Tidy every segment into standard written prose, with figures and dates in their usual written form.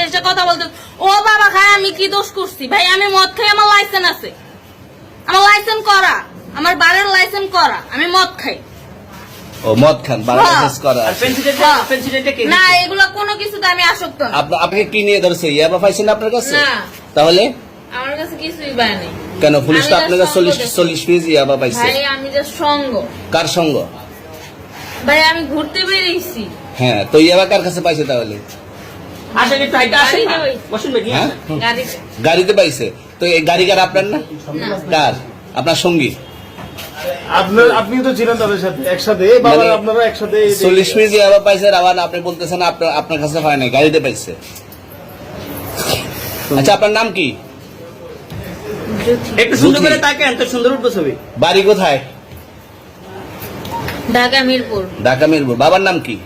এসে কথা বলতে, ও বাবা খায় আমি কি দোষ করছি? ভাই আমি মদ খাই, আমার লাইসেন্স আছে, আমার লাইসেন্স করা, আমার বারের লাইসেন্স করা, আমি মদ খাই। ও মদ খান, বারের লাইসেন্স করা আছে। না এগুলো কোনো কিছুতে আমি আসক্ত না। আপনাকে কি নিয়ে ধরছে? ইয়াবা পাইছেন আপনার কাছে? না তাহলে আমার কাছে কিছুই পায় নাই। কেন পুলিশ তো আপনার কাছে 40 পিস ইয়াবা পাইছে? ভাই আমি যে সঙ্গ। কার সঙ্গ? ভাই আমি ঘুরতে বেরিয়েছি। হ্যাঁ, তো ইয়াবা কার কাছে পাইছে তাহলে? হ্যাঁ? গাড়িতে পাইছে। তো এই গাড়ি কার? আপনার না? কার? আপনার সঙ্গী? আপনি তো ছিলেন তাদের সাথে একসাথে, আপনারা একসাথে 40 পিস ইয়াবা পাইছে, আবার আপনি বলতেছেন আপনার কাছে হয় নাই, গাড়িতে পাইছে। আচ্ছা আপনার নাম কি? একটু সুন্দর করে তাকান তো, সুন্দর উঠবো ছবি। বাড়ি কোথায়? ঢাকা মিরপুর। ঢাকা মিরপুর। বাবার নাম কি?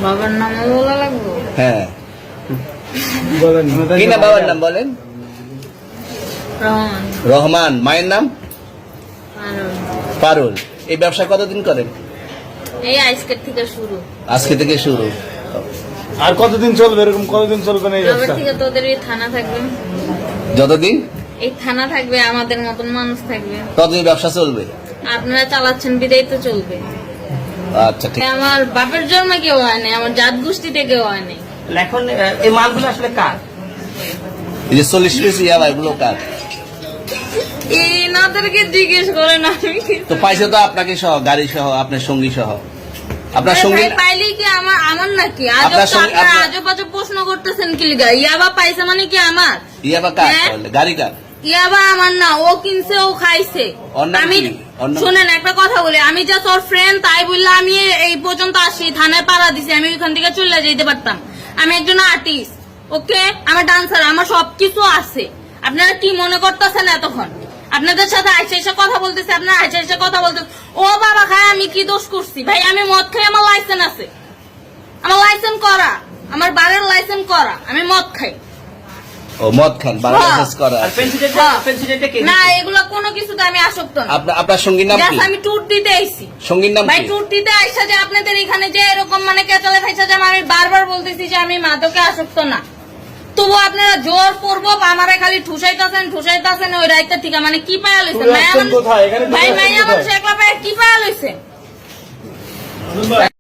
বাবার নাম বলা লাগবে? হ্যাঁ, বলেন কি না বাবার নাম বলেন? রহমান। রহমান। মায়ের নাম? পারুল। এই ব্যবসা কতদিন করেন? এই আজকের থেকে শুরু। আজকে থেকে শুরু। আর কতদিন চলবে? এরকম কতদিন চলবে না এই তবে ব্যবসা? থেকে তোদের এই থানা থাকবে, যতদিন এই থানা থাকবে, আমাদের মতন মানুষ থাকবে, ততদিন ব্যবসা চলবে। আপনারা চালাচ্ছেন বিদায় তো চলবে। আচ্ছা ঠিক। আমার বাপের জন্ম কেউ হয় নাই, আমার জাত গোষ্ঠীতে কেউ হয় নাই। এখন এই মালগুলো আসলে কার? এই যে 40 পিস ইয়াবা, এগুলো কার? এই নাদেরকে জিজ্ঞেস করেন, আমি তো পাইছে তো আপনাকে সহ, গাড়ি সহ, আপনার সঙ্গী সহ। আপনার সঙ্গী পাইলে কি আমার নাকি? আপনার সঙ্গে- আজব আজব প্রশ্ন করতেছেন কি লিগা? ইয়াবা পাইছে মানে কি আমার? ইয়াবা কার হ্যাঁ? তাহলে? গাড়ি কার? ইয়াবা আমার না, ও কিনছে, ও খাইছে। ওর নাম আমি কি? ওর নাম- শুনেন একটা কথা বলি, আমি যা তোর ফ্রেন্ড তাই বললে আমি এই পর্যন্ত আসি, থানায় পাড়া দিছি, আমি ওইখান থেকে চলে যেতে পারতাম। আমি একজন আর্টিস্ট, ওকে, আমার ডান্সার, আমার সবকিছু আছে। আপনারা কি মনে করতেছেন এতক্ষণ? আপনাদের সাথে আইসা এসে কথা বলতেছে, আপনারা আইসা এসে কথা বলতেছে, ও বাবা খায় আমি কি দোষ করছি? ভাই আমি মদ খাই, আমার লাইসেন্স আছে, আমার লাইসেন্স করা, আমার বারের লাইসেন্স করা, আমি মদ খাই। ও মদ খান, বারের লাইসেন্স করা আর আছে। পেন্সিলটা কে? না এগুলো কোনো কিছুতে আমি আসক্ত না। আপনার সঙ্গীর নাম কি? Just আমি ট্যুর দিতে আইছি। সঙ্গীর নাম ভাই কি? ট্যুর দিতে আইসা যে আপনাদের এখানে যে এরকম মানে কেচালে খাইছে, যে আমি বারবার বলতেছি যে আমি মাদকে আসক্ত না, তবু আপনারা জোর পূর্ব আমারে খালি ঠুসাইতাছেন ওই রাইতে থেকে। মানে কি পায়া লইছেন? তুই আসছেন কোথায়? এখানে তুই ভাই আসছেন মাইয়া কোথায়? মানুষ একলা পায়া কি পায়া লইছেন?